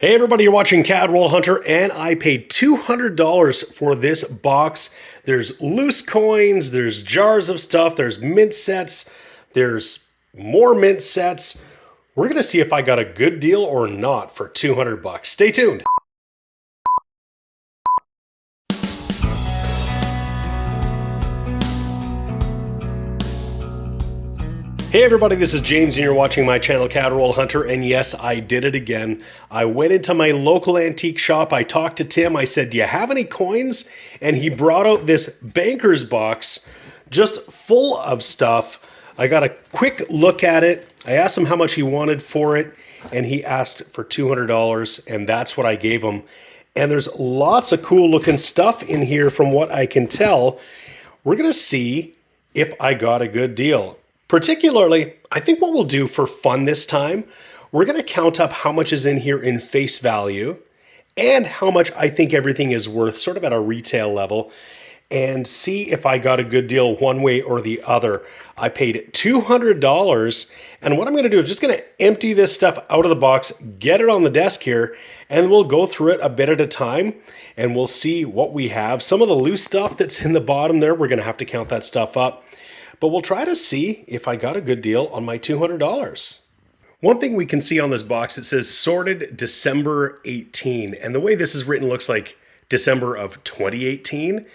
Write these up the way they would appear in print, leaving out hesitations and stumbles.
Hey everybody, you're watching Cadwell Hunter, and I paid $200 for this box. There's loose coins, there's jars of stuff, there's mint sets, there's more mint sets. We're gonna see if I got a good deal or not for 200 bucks. Stay tuned. Hey everybody, this is James and you're watching my channel Cadwell Hunter, and yes, I did it again. I went into my local antique shop, I talked to Tim, I said, do you have any coins? And he brought out this banker's box just full of stuff. I got a quick look at it, I asked him how much he wanted for it, and he asked for $200, and that's what I gave him. And there's lots of cool looking stuff in here from what I can tell. We're gonna see if I got a good deal. Particularly, I think what we'll do for fun this time, we're going to count up how much is in here in face value and how much I think everything is worth, sort of at a retail level, and see if I got a good deal one way or the other. I paid $200, and what I'm going to do is just going to empty this stuff out of the box, get it on the desk here, and we'll go through it a bit at a time, and we'll see what we have. Some of the loose stuff that's in the bottom there, we're going to have to count that stuff up. But we'll try to see if I got a good deal on my $200. One thing we can see on this box, it says sorted December 18. And the way this is written looks like December of 2018.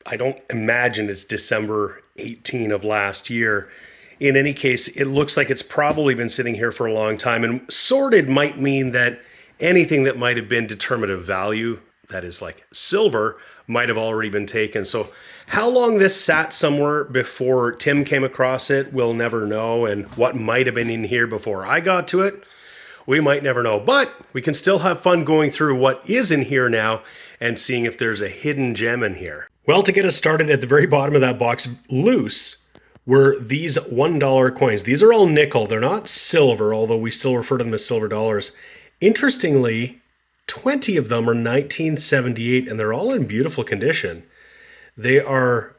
I don't imagine it's December 18 of last year. In any case, it looks like it's probably been sitting here for a long time. And sorted might mean that anything that might have been determinative value, that is like silver, might have already been taken. So how long this sat somewhere before Tim came across it, we'll never know. And what might have been in here before I got to it, we might never know. But we can still have fun going through what is in here now and seeing if there's a hidden gem in here. Well, to get us started, at the very bottom of that box, loose, were these $1 coins. These are all nickel. They're not silver, although we still refer to them as silver dollars. Interestingly, 20 of them are 1978, and they're all in beautiful condition. They are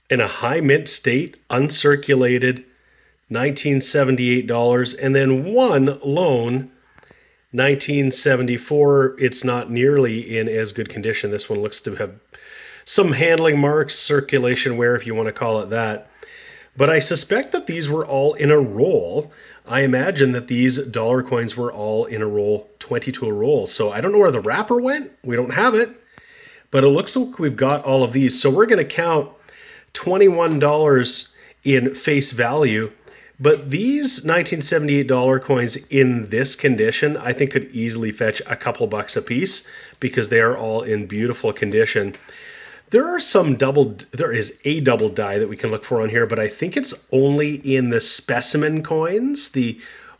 in a high mint state, uncirculated, $1978, and then one lone, 1974. It's not nearly in as good condition. This one looks to have some handling marks, circulation wear, if you want to call it that. But I suspect that these were all in a roll. I imagine that these dollar coins were all in a roll, 22 a roll. So I don't know where the wrapper went. We don't have it. But it looks like we've got all of these. So we're going to count $21 in face value. But these $1978 coins in this condition, I think could easily fetch a couple bucks a piece because they are all in beautiful condition. There is a double die that we can look for on here, but I think it's only in the specimen coins,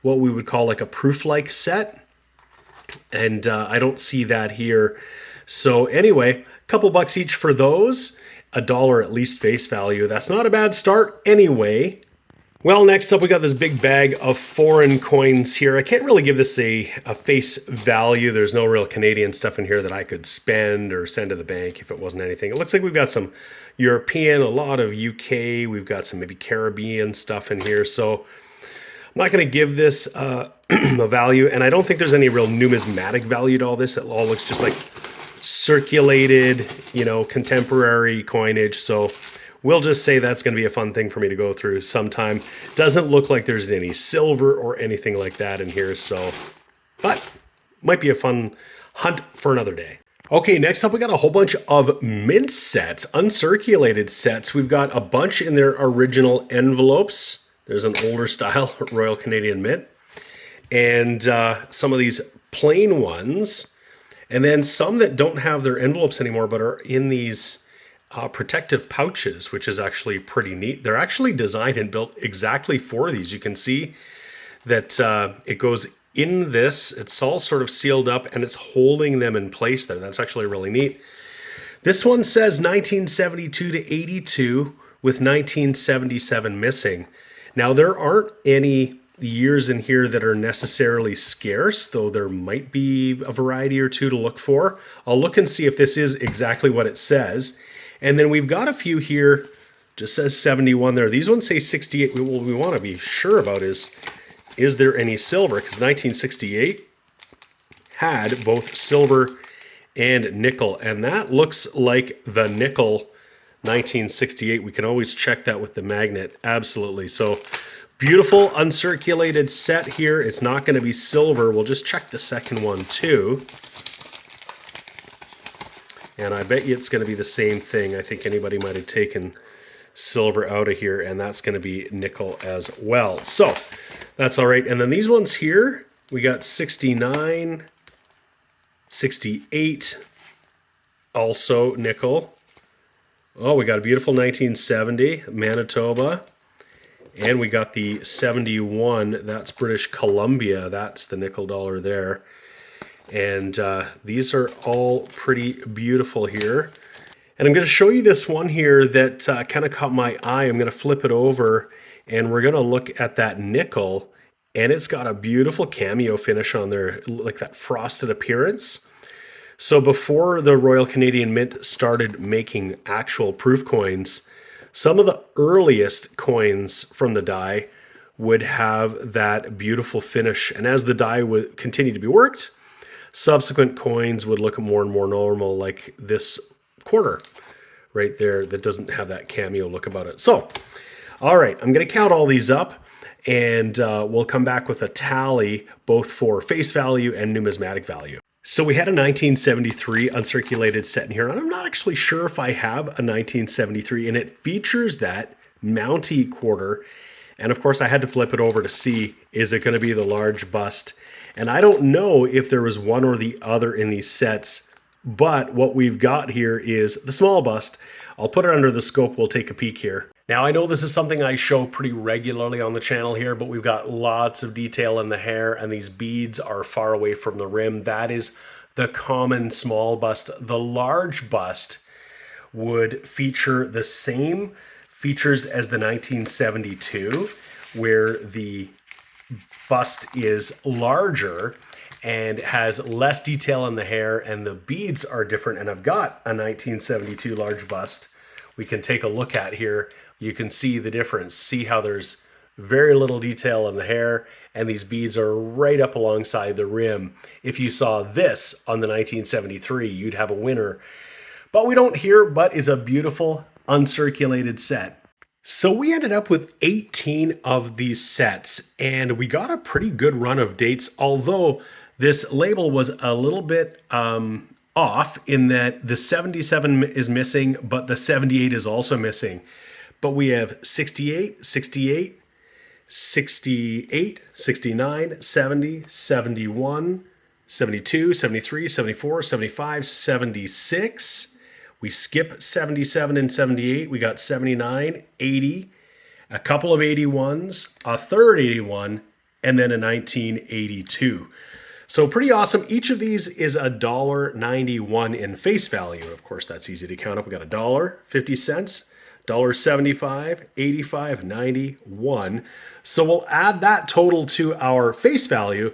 what we would call like a proof-like set. And I don't see that here. So anyway, a couple bucks each for those, $1 at least face value. That's not a bad start anyway. Well, next up we got this big bag of foreign coins here. I can't really give this a face value. There's no real Canadian stuff in here that I could spend or send to the bank if it wasn't anything. It looks like we've got some European, a lot of UK. We've got some maybe Caribbean stuff in here. So I'm not going to give this a value, and I don't think there's any real numismatic value to all this. It all looks just like circulated, contemporary coinage. So we'll just say that's going to be a fun thing for me to go through sometime. Doesn't look like there's any silver or anything like that in here, but might be a fun hunt for another day. Okay, next up we got a whole bunch of mint sets, uncirculated sets. We've got a bunch in their original envelopes. There's an older style Royal Canadian Mint, and some of these plain ones, and then some that don't have their envelopes anymore but are in these protective pouches, which is actually pretty neat. They're actually designed and built exactly for these. You can see that it goes in this. It's all sort of sealed up and it's holding them in place there. That's actually really neat. This one says 1972 to 82 with 1977 missing. Now there aren't any years in here that are necessarily scarce, though there might be a variety or two to look for. I'll look and see if this is exactly what it says. And then we've got a few here, just says 71 there. These ones say 68. What we want to be sure about is there any silver? Because 1968 had both silver and nickel, and that looks like the nickel 1968. We can always check that with the magnet. Absolutely. So beautiful uncirculated set here. It's not going to be silver. We'll just check the second one too. And I bet you it's going to be the same thing. I think anybody might have taken silver out of here, and that's going to be nickel as well. So that's all right. And then these ones here, we got 69, 68, also nickel. Oh, we got a beautiful 1970, Manitoba. And we got the 71, that's British Columbia. That's the nickel dollar there. And these are all pretty beautiful here. And I'm going to show you this one here that kind of caught my eye. I'm going to flip it over, and we're going to look at that nickel. And it's got a beautiful cameo finish on there, like that frosted appearance. So before the Royal Canadian Mint started making actual proof coins, some of the earliest coins from the die would have that beautiful finish. And as the die would continue to be worked, subsequent coins would look more and more normal, like this quarter right there that doesn't have that cameo look about it. So, all right, I'm going to count all these up, and we'll come back with a tally both for face value and numismatic value. So we had a 1973 uncirculated set in here, and I'm not actually sure if I have a 1973, and it features that Mountie quarter. And of course I had to flip it over to see, is it going to be the large bust? And I don't know if there was one or the other in these sets, but what we've got here is the small bust. I'll put it under the scope. We'll take a peek here. Now, I know this is something I show pretty regularly on the channel here, but we've got lots of detail in the hair, and these beads are far away from the rim. That is the common small bust. The large bust would feature the same features as the 1972, where the bust is larger and has less detail in the hair, and the beads are different. And I've got a 1972 large bust we can take a look at here. You can see the difference. See how there's very little detail in the hair, and these beads are right up alongside the rim. If you saw this on the 1973, you'd have a winner. But we don't here, but is a beautiful uncirculated set. So we ended up with 18 of these sets, and we got a pretty good run of dates, although this label was a little bit off in that the 77 is missing, but the 78 is also missing. But we have 68, 68, 68, 69, 70, 71, 72, 73, 74, 75, 76. We skip 77 and 78. We got 79, 80, a couple of 81s, a third 81, and then a 1982. So pretty awesome. Each of these is $1.91 in face value. Of course, that's easy to count up. We got $1, 50 cents, $1.75, 85, 91. So we'll add that total to our face value.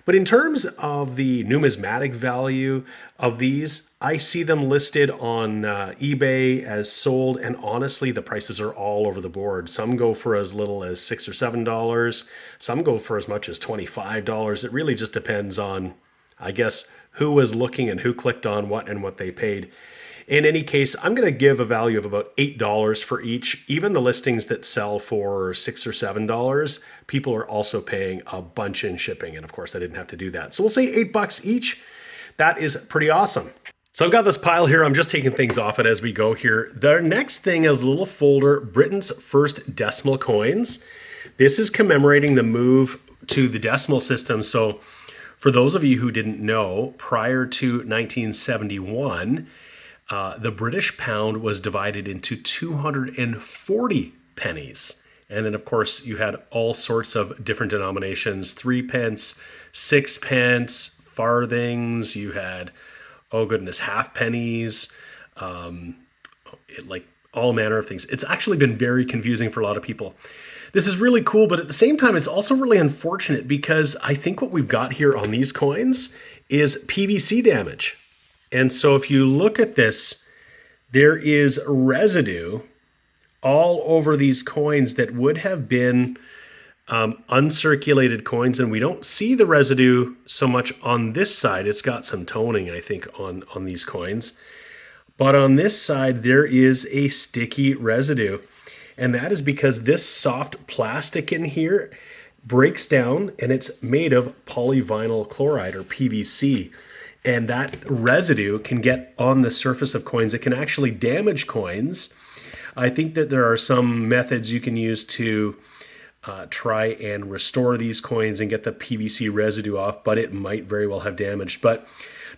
But in terms of the numismatic value of these, I see them listed on eBay as sold, and honestly, the prices are all over the board. Some go for as little as $6 or $7. Some go for as much as $25. It really just depends on, I guess, who was looking and who clicked on what and what they paid. In any case, I'm going to give a value of about $8 for each. Even the listings that sell for $6 or $7, people are also paying a bunch in shipping. And of course, I didn't have to do that. So we'll say $8 each. That is pretty awesome. So I've got this pile here. I'm just taking things off it as we go here. The next thing is a little folder, Britain's first decimal coins. This is commemorating the move to the decimal system. So for those of you who didn't know, prior to 1971, the British pound was divided into 240 pennies. And then, of course, you had all sorts of different denominations, 3 pence, 6 pence, farthings. You had, oh goodness, half pennies, like all manner of things. It's actually been very confusing for a lot of people. This is really cool, but at the same time, it's also really unfortunate because I think what we've got here on these coins is PVC damage. And so if you look at this, there is residue all over these coins that would have been uncirculated coins, and we don't see the residue so much on this side. It's got some toning, I think, on these coins. But on this side, there is a sticky residue. And that is because this soft plastic in here breaks down, and it's made of polyvinyl chloride, or PVC. And that residue can get on the surface of coins. It can actually damage coins. I think that there are some methods you can use to try and restore these coins and get the PVC residue off, but it might very well have damaged. But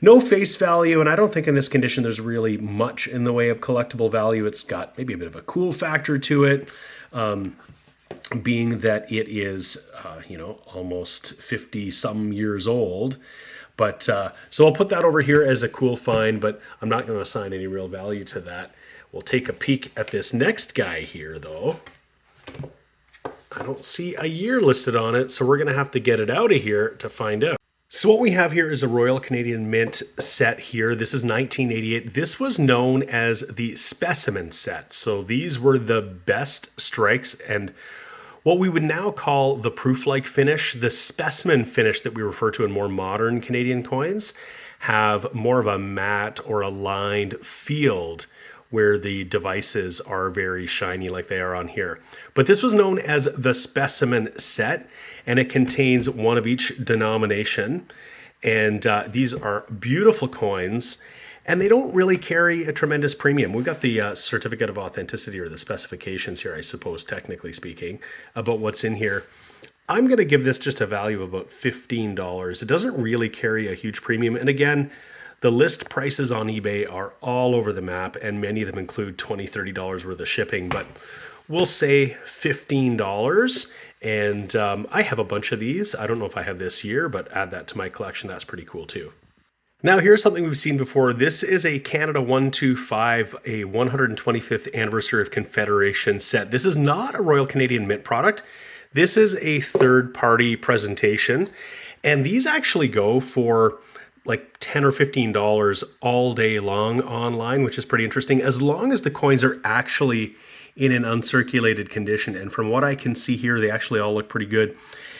no face value, and I don't think in this condition there's really much in the way of collectible value. It's got maybe a bit of a cool factor to it, being that it is, almost 50 some years old. But so I'll put that over here as a cool find, but I'm not going to assign any real value to that. We'll take a peek at this next guy here, though. I don't see a year listed on it, so we're going to have to get it out of here to find out. So what we have here is a Royal Canadian Mint set here. This is 1988. This was known as the Specimen Set. So these were the best strikes and what we would now call the proof-like finish. The specimen finish that we refer to in more modern Canadian coins have more of a matte or a lined field where the devices are very shiny like they are on here. But this was known as the Specimen Set, and it contains one of each denomination. And these are beautiful coins, and they don't really carry a tremendous premium. We've got the certificate of authenticity, or the specifications here, I suppose, technically speaking, about what's in here. I'm going to give this just a value of about $15. It doesn't really carry a huge premium. And again, the list prices on eBay are all over the map, and many of them include $20, $30 worth of shipping, but we'll say $15. And I have a bunch of these. I don't know if I have this year, but add that to my collection. That's pretty cool too. Now here's something we've seen before. This is a Canada 125, a 125th anniversary of Confederation set. This is not a Royal Canadian Mint product. This is a third-party presentation, and these actually go for like $10 or $15 all day long online, which is pretty interesting, as long as the coins are actually in an uncirculated condition. And from what I can see here, they actually all look pretty good.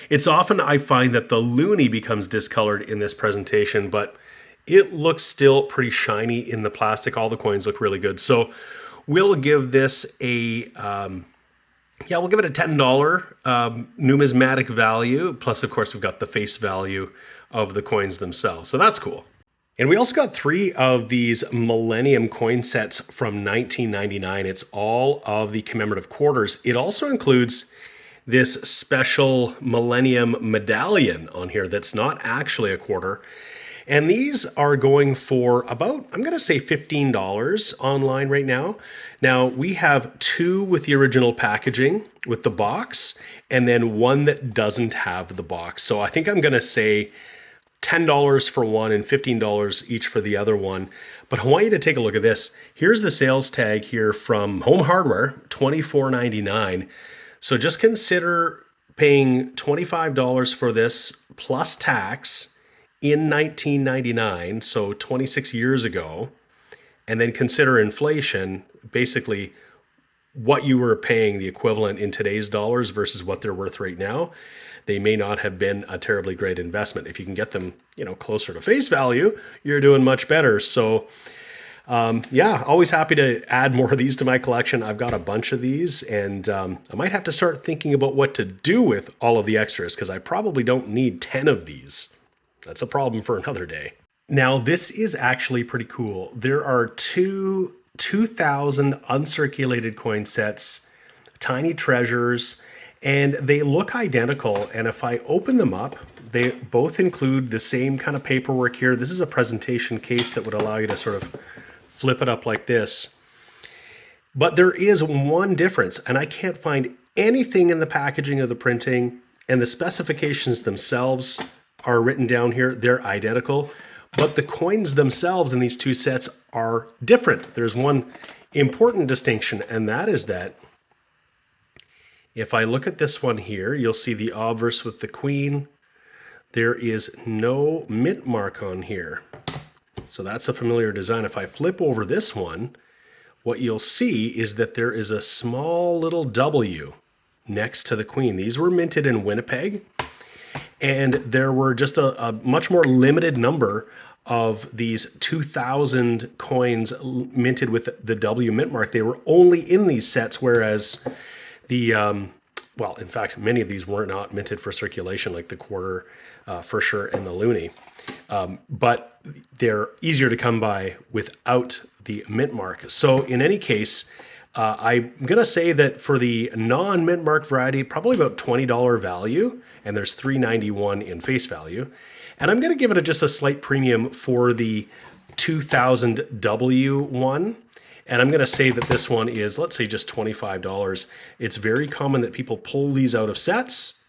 It's often I find that the loonie becomes discolored in this presentation, but it looks still pretty shiny in the plastic. All the coins look really good. So we'll give this a, we'll give it a $10 numismatic value. Plus, of course, we've got the face value of the coins themselves. So that's cool. And we also got 3 of these Millennium Coin Sets from 1999. It's all of the commemorative quarters. It also includes this special Millennium medallion on here that's not actually a quarter. And these are going for about, I'm going to say $15 online right now. Now, we have 2 with the original packaging with the box, and then 1 that doesn't have the box. So I think I'm going to say $10 for one and $15 each for the other one. But I want you to take a look at this. Here's the sales tag here from Home Hardware, $24.99. So just consider paying $25 for this plus tax in 1999, so 26 years ago, and then consider inflation, basically what you were paying the equivalent in today's dollars versus what they're worth right now. They may not have been a terribly great investment. If you can get them, closer to face value, you're doing much better. So always happy to add more of these to my collection. I've got a bunch of these, and I might have to start thinking about what to do with all of the extras, because I probably don't need 10 of these. That's a problem for another day. Now, this is actually pretty cool. There are 2,000 uncirculated coin sets, tiny treasures, and they look identical. And if I open them up, they both include the same kind of paperwork here. This is a presentation case that would allow you to sort of flip it up like this. But there is one difference, and I can't find anything in the packaging of the printing, and the specifications themselves are written down here. They're identical, but the coins themselves in these 2 sets are different. There's one important distinction, and that is that if I look at this one here, you'll see the obverse with the queen. There is no mint mark on here. So that's a familiar design. If I flip over this one, what you'll see is that there is a small little W next to the Queen. These were minted in Winnipeg, and there were just a much more limited number of these 2,000 coins minted with the W mint mark. They were only in these sets, whereas the, well, in fact, many of these were not minted for circulation, like the quarter for sure and the loonie. But they're easier to come by without the mint mark. So in any case, I'm going to say that for the non-mint mark variety, probably about $20 value, and there's $3.91 in face value. And I'm going to give it just a slight premium for the 2000 W one. And I'm going to say that this one is, let's say, just $25. It's very common that people pull these out of sets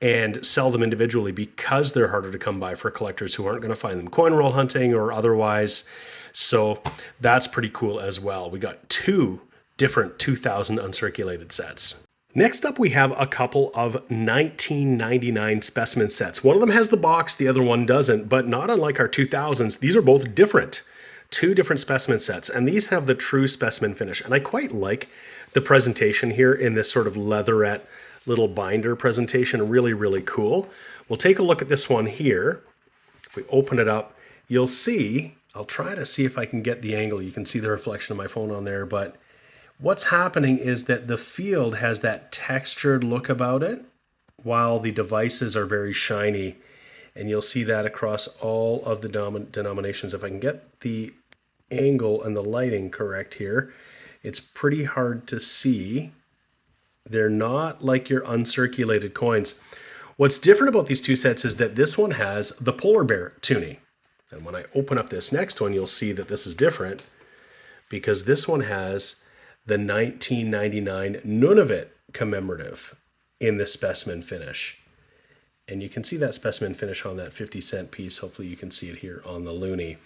and sell them individually because they're harder to come by for collectors who aren't going to find them coin roll hunting or otherwise. So that's pretty cool as well. We got two different 2000 uncirculated sets. Next up, we have a couple of 1999 specimen sets. One of them has the box, the other one doesn't, but not unlike our 2000s, these are both different. Two different specimen sets, and these have the true specimen finish. And I quite like the presentation here in this sort of leatherette little binder presentation. Really, really cool. We'll take a look at this one here. If we open it up, you'll see, I'll try to see if I can get the angle. You can see the reflection of my phone on there, but what's happening is that the field has that textured look about it, while the devices are very shiny. And you'll see that across all of the denominations. If I can get the angle and the lighting correct here, it's pretty hard to see. They're not like your uncirculated coins. What's different about these two sets is that this one has the polar bear tuning. And when I open up this next one, you'll see that this is different because this one has the 1999 Nunavut commemorative in the specimen finish. And you can see that specimen finish on that 50-cent piece. Hopefully you can see it here on the loonie.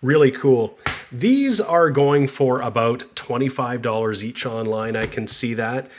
Really cool. These are going for about $25 each online. I can see that.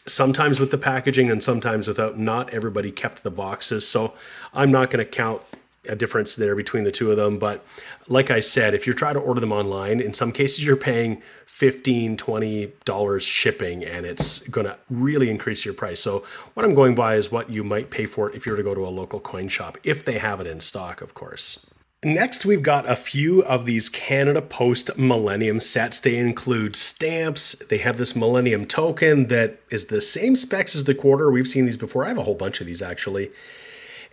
Sometimes with the packaging and sometimes without. Not everybody kept the boxes, so I'm not going to count a difference there between the two of them. But like I said, if you're trying to order them online, in some cases you're paying $15, $20 shipping, and it's going to really increase your price. So what I'm going by is what you might pay for it if you were to go to a local coin shop, if they have it in stock, of course. Next, we've got a few of these Canada Post Millennium sets. They include stamps. They have this Millennium token that is the same specs as the quarter. We've seen these before. I have a whole bunch of these actually.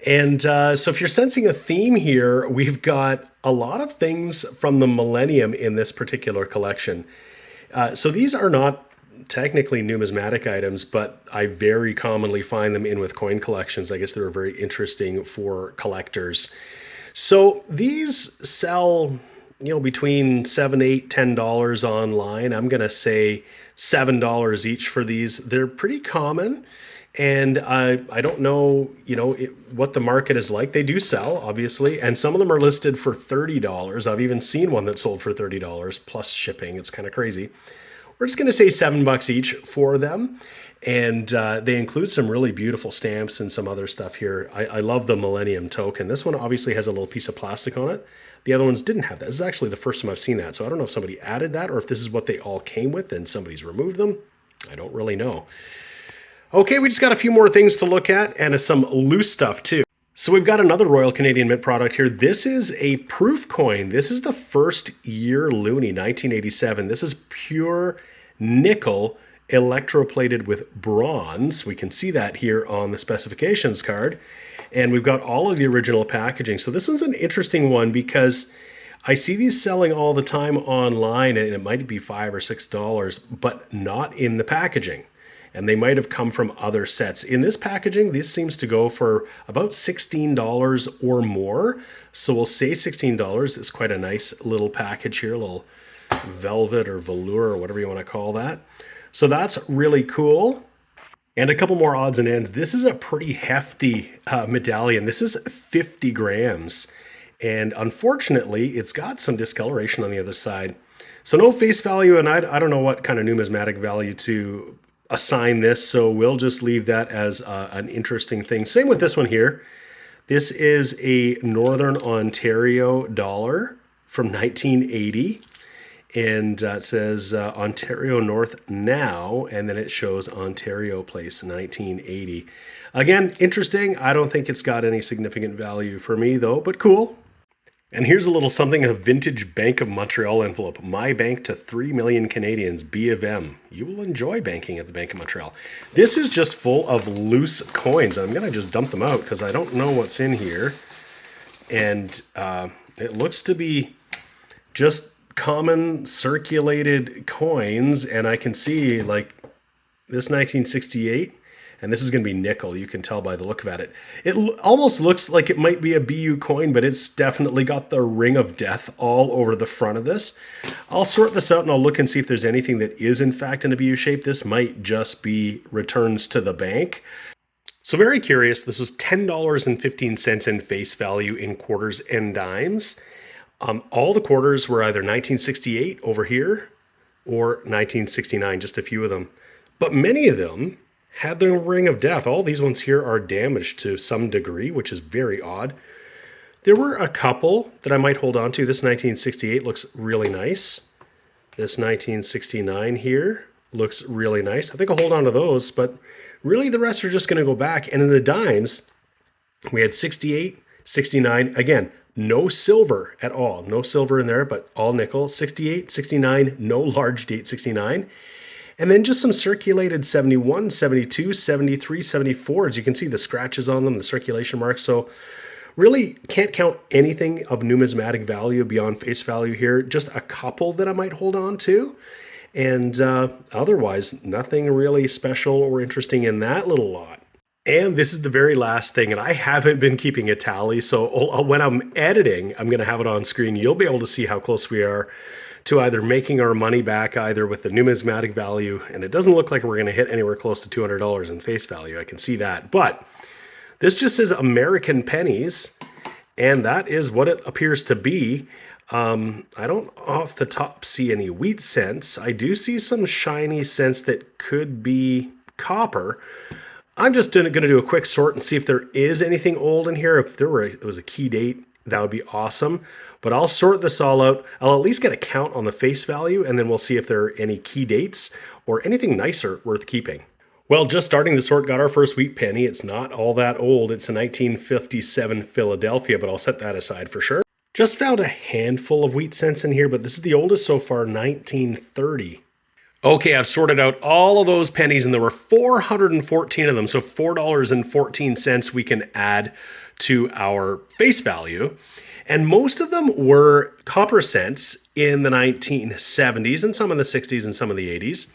And so if you're sensing a theme here, we've got a lot of things from the Millennium in this particular collection. So these are not technically numismatic items, but I very commonly find them in with coin collections. I guess they're very interesting for collectors. So these sell, between $7, $8, $10 online. I'm going to say $7 each for these. They're pretty common. And I don't know, what the market is like. They do sell, obviously, and some of them are listed for $30. I've even seen one that sold for $30 plus shipping. It's kind of crazy. We're just going to say $7 each for them. And they include some really beautiful stamps and some other stuff here. I love the Millennium token. This one obviously has a little piece of plastic on it. The other ones didn't have that. This is actually the first time I've seen that. So I don't know if somebody added that or if this is what they all came with and somebody's removed them. I don't really know. Okay, we just got a few more things to look at and some loose stuff too. So we've got another Royal Canadian Mint product here. This is a proof coin. This is the first year loonie, 1987. This is pure nickel electroplated with bronze. We can see that here on the specifications card. And we've got all of the original packaging. So this one's an interesting one because I see these selling all the time online and it might be $5 or $6, but not in the packaging. And they might have come from other sets. In this packaging, this seems to go for about $16 or more. So we'll say $16. It's quite a nice little package here, a little velvet or velour or whatever you want to call that. So that's really cool. And a couple more odds and ends. This is a pretty hefty medallion. This is 50 grams. And unfortunately, it's got some discoloration on the other side. So no face value, and I don't know what kind of numismatic value to assign this, so we'll just leave that as an interesting thing. Same with this one here. This is a Northern Ontario dollar from 1980. And it says Ontario North now, and then it shows Ontario Place 1980. Again, interesting. I don't think it's got any significant value for me though, but cool. And here's a little something, a vintage Bank of Montreal envelope. My bank to 3 million Canadians, B of M. You will enjoy banking at the Bank of Montreal. This is just full of loose coins. I'm going to just dump them out because I don't know what's in here. And it looks to be just common circulated coins. And I can see like this 1968. And this is going to be nickel. You can tell by the look of it. It almost looks like it might be a BU coin, but it's definitely got the ring of death all over the front of this. I'll sort this out and I'll look and see if there's anything that is in fact in a BU shape. This might just be returns to the bank. So very curious. This was $10.15 in face value in quarters and dimes. All the quarters were either 1968 over here or 1969, just a few of them. But many of them had the ring of death. All these ones here are damaged to some degree, which is very odd. There were a couple that I might hold on to. This 1968 looks really nice. This 1969 here looks really nice. I think I'll hold on to those, but really the rest are just going to go back. And in the dimes, we had 68, 69. Again, no silver at all. No silver in there, but all nickel. 68, 69, no large date 69. And then just some circulated 71, 72, 73, 74. As you can see, the scratches on them, the circulation marks. So really can't count anything of numismatic value beyond face value here. Just a couple that I might hold on to. And otherwise, nothing really special or interesting in that little lot. And this is the very last thing, and I haven't been keeping a tally. So when I'm editing, I'm going to have it on screen. You'll be able to see how close we are to either making our money back either with the numismatic value, and it doesn't look like we're going to hit anywhere close to $200 in face value. I can see that. But this just says American pennies, and that is what it appears to be. I don't off the top see any wheat cents. I do see some shiny cents that could be copper. I'm just going to do a quick sort and see if there is anything old in here. If there was a key date, that would be awesome. But I'll sort this all out. I'll at least get a count on the face value, and then we'll see if there are any key dates or anything nicer worth keeping. Well, just starting the sort, got our first wheat penny. It's not all that old. It's a 1957 Philadelphia, but I'll set that aside for sure. Just found a handful of wheat cents in here, but this is the oldest so far, 1930. Okay, I've sorted out all of those pennies, and there were 414 of them, so $4.14 we can add to our face value. And most of them were copper cents in the 1970s and some in the 60s and some in the 80s.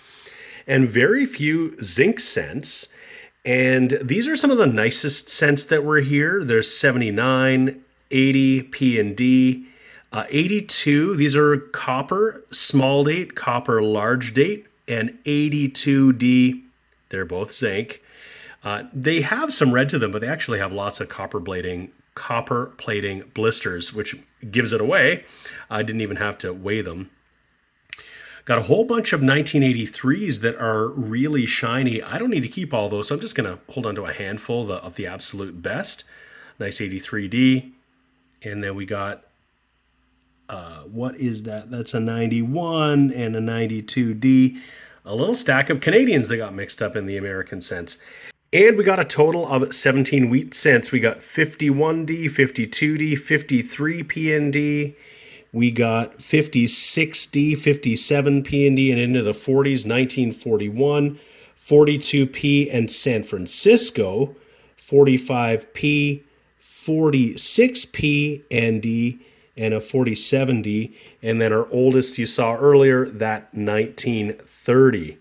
And very few zinc cents. And these are some of the nicest cents that were here. There's 79, 80, P and D, 82. These are copper small date, copper large date, and 82D. They're both zinc. They have some red to them, but they actually have lots of copper plating blisters, which gives it away. I didn't even have to weigh them. Got a whole bunch of 1983s that are really shiny. I don't need to keep all those, so I'm just going to hold on to a handful of the absolute best. Nice 83D. And then we got, what is that? That's a 91 and a 92D. A little stack of Canadians that got mixed up in the American cents. And we got a total of 17 wheat cents. We got 51D, 52D, 53 PND. We got 56D, 57 PND, and into the 40s, 1941, 42P, and San Francisco, 45P, 46P and D, and a 47D. And then our oldest you saw earlier, that 1930.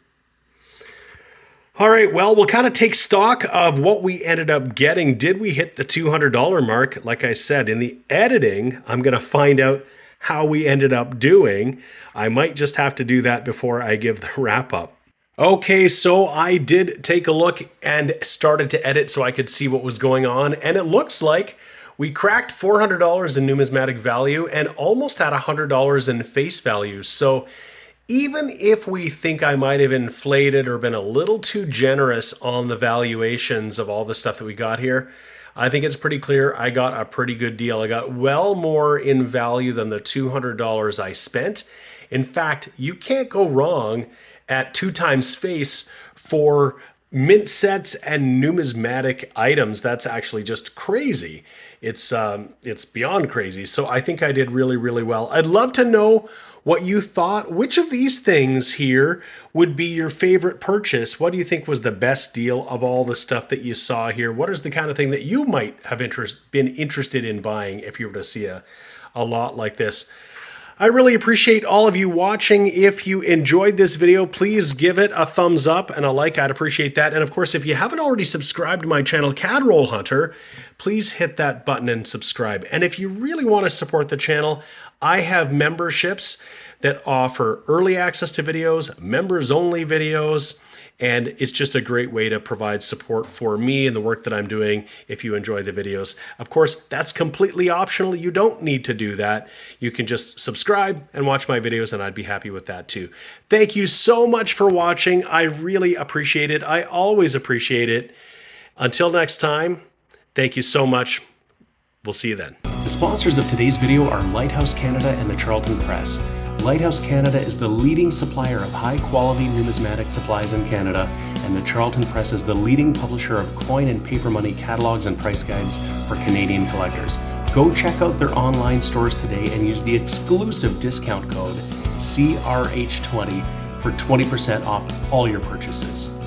All right, well, we'll kind of take stock of what we ended up getting. Did we hit the $200 mark? Like I said, in the editing, I'm going to find out how we ended up doing. I might just have to do that before I give the wrap up. Okay, so I did take a look and started to edit so I could see what was going on. And it looks like we cracked $400 in numismatic value and almost had $100 in face value. So even if we think I might have inflated or been a little too generous on the valuations of all the stuff that we got here, I think it's pretty clear I got a pretty good deal. I got well more in value than the $200 I spent. In fact, you can't go wrong at 2 times face for mint sets and numismatic items. That's actually just crazy. It's beyond crazy. So I think I did really, really well. I'd love to know what you thought. Which of these things here would be your favorite purchase? What do you think was the best deal of all the stuff that you saw here? What is the kind of thing that you might have been interested in buying if you were to see a lot like this? I really appreciate all of you watching. If you enjoyed this video, please give it a thumbs up and a like. I'd appreciate that. And of course, if you haven't already subscribed to my channel, Cadroll Hunter, please hit that button and subscribe. And if you really want to support the channel, I have memberships that offer early access to videos, members only videos, and it's just a great way to provide support for me and the work that I'm doing if you enjoy the videos. Of course, that's completely optional. You don't need to do that. You can just subscribe and watch my videos, and I'd be happy with that too. Thank you so much for watching. I really appreciate it. I always appreciate it. Until next time, thank you so much. We'll see you then. The sponsors of today's video are Lighthouse Canada and the Charlton Press. Lighthouse Canada is the leading supplier of high-quality numismatic supplies in Canada, and the Charlton Press is the leading publisher of coin and paper money catalogs and price guides for Canadian collectors. Go check out their online stores today and use the exclusive discount code CRH20 for 20% off all your purchases.